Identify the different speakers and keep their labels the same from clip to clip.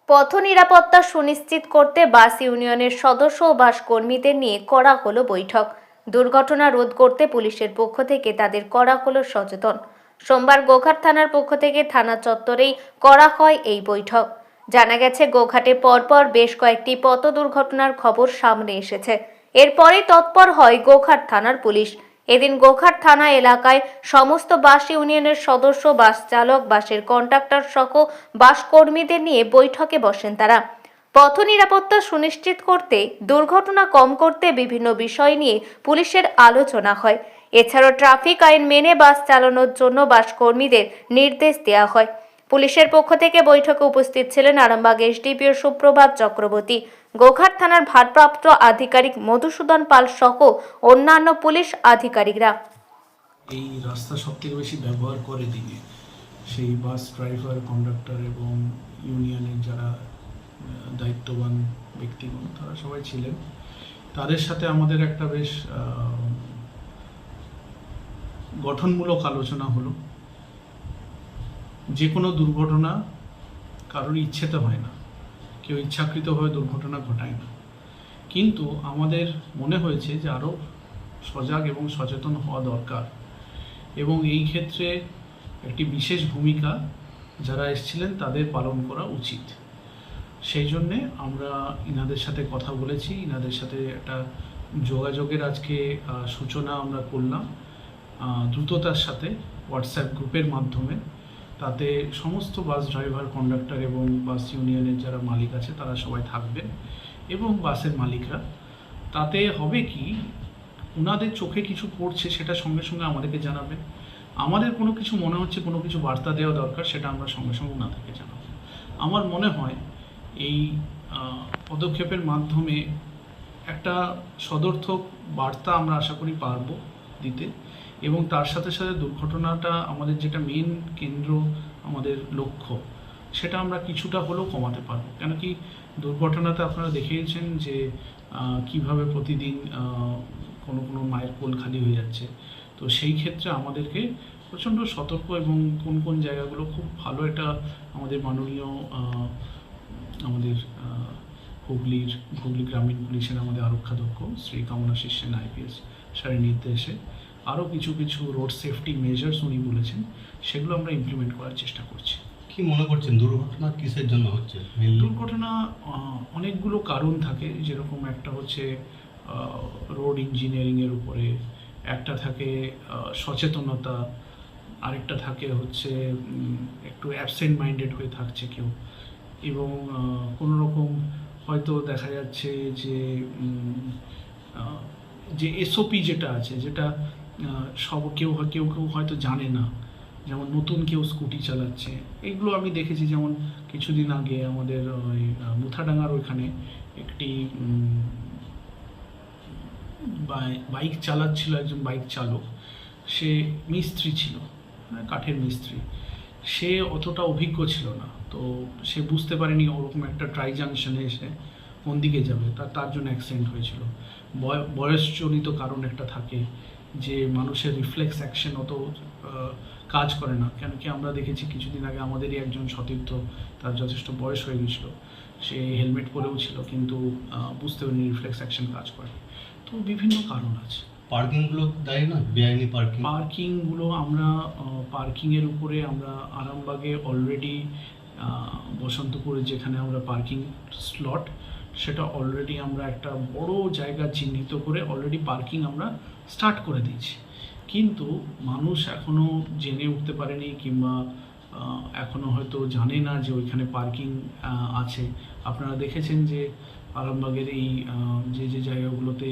Speaker 1: পথ নিরাপত্তা সুনিশ্চিত করতে বাস ইউনিয়নের সদস্য ও বাস কর্মীদের নিয়ে করা হলো বৈঠক। দুর্ঘটনা রোধ করতে পুলিশের পক্ষ থেকে তাদের করা হলো সচেতন। সোমবার গোঘাট থানার পক্ষ থেকে থানা চত্বরেই করা হয় এই বৈঠক। জানা গেছে, গোঘাটে পরপর বেশ কয়েকটি পথ দুর্ঘটনার খবর সামনে এসেছে। এরপরেই তৎপর হয় গোঘাট থানার পুলিশ। এদিন গোঘাট থানা এলাকায় সমস্ত বাস ইউনিয়নের সদস্য, বাস চালক, বাসের কন্ডাক্টর সহ বাস কর্মীদের নিয়ে বৈঠকে বসেন তারা। পথ নিরাপত্তা সুনিশ্চিত করতে, দুর্ঘটনা কম করতে বিভিন্ন বিষয় নিয়ে পুলিশের আলোচনা হয়। এছাড়াও ট্রাফিক আইন মেনে বাস চালানোর জন্য বাস কর্মীদের নির্দেশ দেওয়া হয়। পুলিশের পক্ষ থেকে বৈঠকে উপস্থিত ছিলেন আরামবাগ এসডিপিও সুপ্রভাত চক্রবর্তী, গোঘাট থানার ভারপ্রাপ্ত আধিকারিক মধুসূদন পাল সহ অন্যান্য পুলিশ আধিকারিকরা।
Speaker 2: এই রাস্তা সবথেকে বেশি ব্যবহার করে দিনে সেই বাস ড্রাইভার, কন্ডাক্টর এবং ইউনিয়নের যারা দায়িত্ববান ব্যক্তিগণ তারা সবাই ছিলেন। তাদের সাথে আমাদের একটা বেশ গঠনমূলক আলোচনা হলো। যে কোনো দুর্ঘটনা কারোর ইচ্ছেতে হয় না, কেউ ইচ্ছাকৃতভাবে দুর্ঘটনা ঘটায় না, কিন্তু আমাদের মনে হয়েছে যে আরও সজাগ এবং সচেতন হওয়া দরকার এবং এই ক্ষেত্রে একটি বিশেষ ভূমিকা যারা এসেছিলেন তাদের পালন করা উচিত। সেই জন্যে আমরা ইনাদের সাথে কথা বলেছি, ইনাদের সাথে একটা যোগাযোগের আজকে সূচনা আমরা করলাম দ্রুততার সাথে হোয়াটসঅ্যাপ গ্রুপের মাধ্যমে। তাতে সমস্ত বাস ড্রাইভার, কন্ডাক্টর এবং বাস ইউনিয়নের যারা মালিক আছে তারা সবাই থাকবেন এবং বাসের মালিকরা। তাতে হবে কি, ওনাদের চোখে কিছু পড়ছে সেটা সঙ্গে সঙ্গে আমাদেরকে জানাবেন। আমাদের কোনো কিছু মনে হচ্ছে, কোনো কিছু বার্তা দেওয়া দরকার, সেটা আমরা সঙ্গে সঙ্গে ওনাদেরকে জানাবো। আমার মনে হয় এই পদক্ষেপের মাধ্যমে একটা সদর্থক বার্তা আমরা আশা করি পারবো দিতে এবং তার সাথে সাথে দুর্ঘটনাটা আমাদের যেটা মেন কেন্দ্র, আমাদের লক্ষ্য, সেটা আমরা কিছুটা হলেও কমাতে পারবো। কেন কি, দুর্ঘটনাতে আপনারা দেখেইছেন যে কিভাবে প্রতিদিন কোনো কোনো মায়ের কোল খালি হয়ে যাচ্ছে। তো সেই ক্ষেত্রে আমাদেরকে প্রচণ্ড সতর্ক এবং কোন কোন জায়গাগুলো খুব ভালো একটা আমাদের মাননীয় আমাদের হুগলি গ্রামীণ পুলিশের আমাদের আরক্ষাধ্যক্ষ শ্রী কামনাশিস সেন IPS স্যারের নির্দেশে আরও কিছু কিছু রোড সেফটি মেজার্স উনি বলেছেন, সেগুলো আমরা ইমপ্লিমেন্ট করার চেষ্টা করছি।
Speaker 3: কি মনে করছেন দুর্ঘটনা কিসের জন্য হচ্ছে?
Speaker 2: দুর্ঘটনা অনেকগুলো কারণ থাকে, যেরকম একটা হচ্ছে রোড ইঞ্জিনিয়ারিংয়ের উপরে, একটা থাকে সচেতনতা, আরেকটা থাকে হচ্ছে একটু অ্যাবসেন্ট মাইন্ডেড হয়ে থাকছে কেউ, এবং কোনো রকম হয়তো দেখা যাচ্ছে যে যে SOP যেটা আছে, যেটা কেউ কেউ হয়তো জানে না, যেমন নতুন কেউ স্কুটি চালাচ্ছে। এগুলো আমি দেখেছি, যেমন কিছুদিন আগে আমাদের ওই মুথাডাঙ্গার ওইখানে একটি বাইক চালাচ্ছিল একজন বাইক চালক, সে মিস্ত্রি ছিল, কাঠের মিস্ত্রি। সে অতটা অভিজ্ঞ ছিল না, তো সে বুঝতে পারেনি ওরকম একটা ট্রাই জাংশনে এসে কোন দিকে যাবে, তার জন্য অ্যাক্সিডেন্ট হয়েছিল। বয়সজনিত কারণ একটা থাকে যে মানুষের রিফ্লেক্স অ্যাকশন অত কাজ করে না। কেন কি, আমরা দেখেছি কিছুদিন আগে আমাদেরই একজন সতীর্থ, তার যথেষ্ট বয়স হয়ে গেছিলো, সে হেলমেট পরেও ছিল কিন্তু বুঝতে পারেনি রিফ্লেক্স অ্যাকশন কাজ করে। তো বিভিন্ন কারণ আছে।
Speaker 3: পার্কিংগুলো দায়ী না, বেআইনি
Speaker 2: পার্কিংগুলো আমরা পার্কিংয়ের উপরে আমরা আরামবাগে অলরেডি বসন্তপুরে যেখানে আমরা পার্কিং স্লট, সেটা অলরেডি আমরা একটা বড় জায়গা চিহ্নিত করে অলরেডি পার্কিং আমরা স্টার্ট করে দিয়েছি। কিন্তু মানুষ এখনও জেনে উঠতে পারেনি, কিংবা এখনও হয়তো জানে না যে ওইখানে পার্কিং আছে। আপনারা দেখেছেন যে আরামবাগের এই যে জায়গাগুলোতে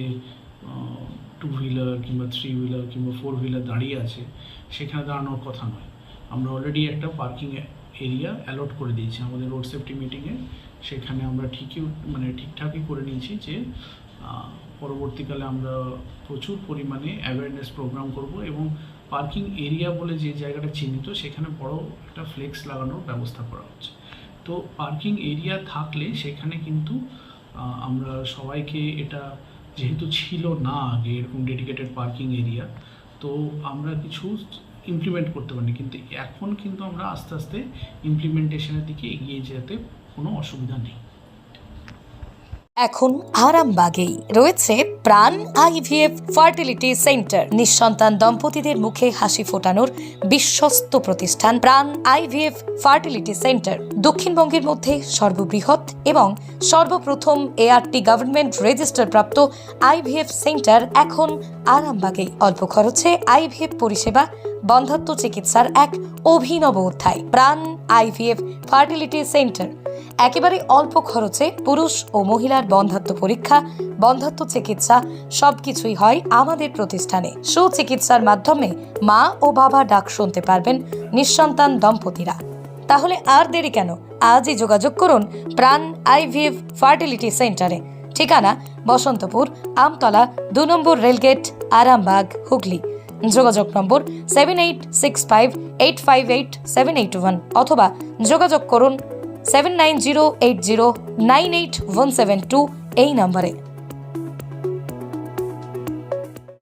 Speaker 2: 2 হুইলার কিংবা 3 হুইলার কিংবা 4 হুইলার দাঁড়িয়ে আছে, সেখানে দাঁড়ানোর কথা নয়। আমরা অলরেডি একটা পার্কিং এরিয়া অ্যালট করে দিয়েছি আমাদের রোড সেফটি মিটিংয়ে। সেখানে আমরা ঠিকঠাকই করে নিয়েছি যে পরবর্তীকালে আমরা প্রচুর পরিমাণে অ্যাওয়ারনেস প্রোগ্রাম করব এবং পার্কিং এরিয়া বলে যে জায়গাটা চিহ্নিত, সেখানে বড় একটা ফ্লেক্স লাগানোর ব্যবস্থা করা হচ্ছে। তো পার্কিং এরিয়া থাকলে সেখানে কিন্তু আমরা সবাইকে, এটা যেহেতু ছিল না আগে এরকম ডেডিকেটেড পার্কিং এরিয়া, তো আমরা কিছু ইমপ্লিমেন্ট করতে পারিনি, কিন্তু এখন কিন্তু আমরা আস্তে আস্তে ইমপ্লিমেন্টেশনের দিকে এগিয়ে যেতে কোনো অসুবিধা নেই।
Speaker 4: এখন আরামবাগেই রয়েছে প্রাণ আইভিএফ ফার্টিলিটি সেন্টার। নিঃসন্তান দম্পতিদের মুখে হাসি ফোটানোর বিশ্বস্ত প্রতিষ্ঠান প্রাণ আইভিএফ ফার্টিলিটি সেন্টার দক্ষিণবঙ্গের মধ্যে সর্ববৃহৎ এবং সর্বপ্রথম এআরটি গভর্নমেন্ট রেজিস্টার প্রাপ্ত আইভিএফ সেন্টার এখন আরামবাগেই। অল্প খরচে আইভিএফ পরিষেবা, বন্ধ্যাত্ব চিকিৎসার এক অভিনব অধ্যায়। প্রাণ আইভিএফ ফার্টিলিটি সেন্টার একেবারে অল্প খরচে পুরুষ ও মহিলার বন্ধ্যাত্ব পরীক্ষা, বন্ধ্যাত্ব চিকিৎসা সবকিছুই হয় আমাদের প্রতিষ্ঠানে। সুচিকিৎসার মাধ্যমে মা ও বাবা ডাক শুনতে পারবেন নিঃসন্তান দম্পতিরা। তাহলে আর দেরি কেন? আজই যোগাযোগ করুন প্রাণ আইভিএফ ফার্টিলিটি সেন্টারে। ঠিকানা বসন্তপুর, আমতলা, 2 নম্বর রেলগেট, আরামবাগ, হুগলি। যোগাযোগ নম্বর 7865858781 অথবা যোগাযোগ করুন 7908098172 এই নম্বরে।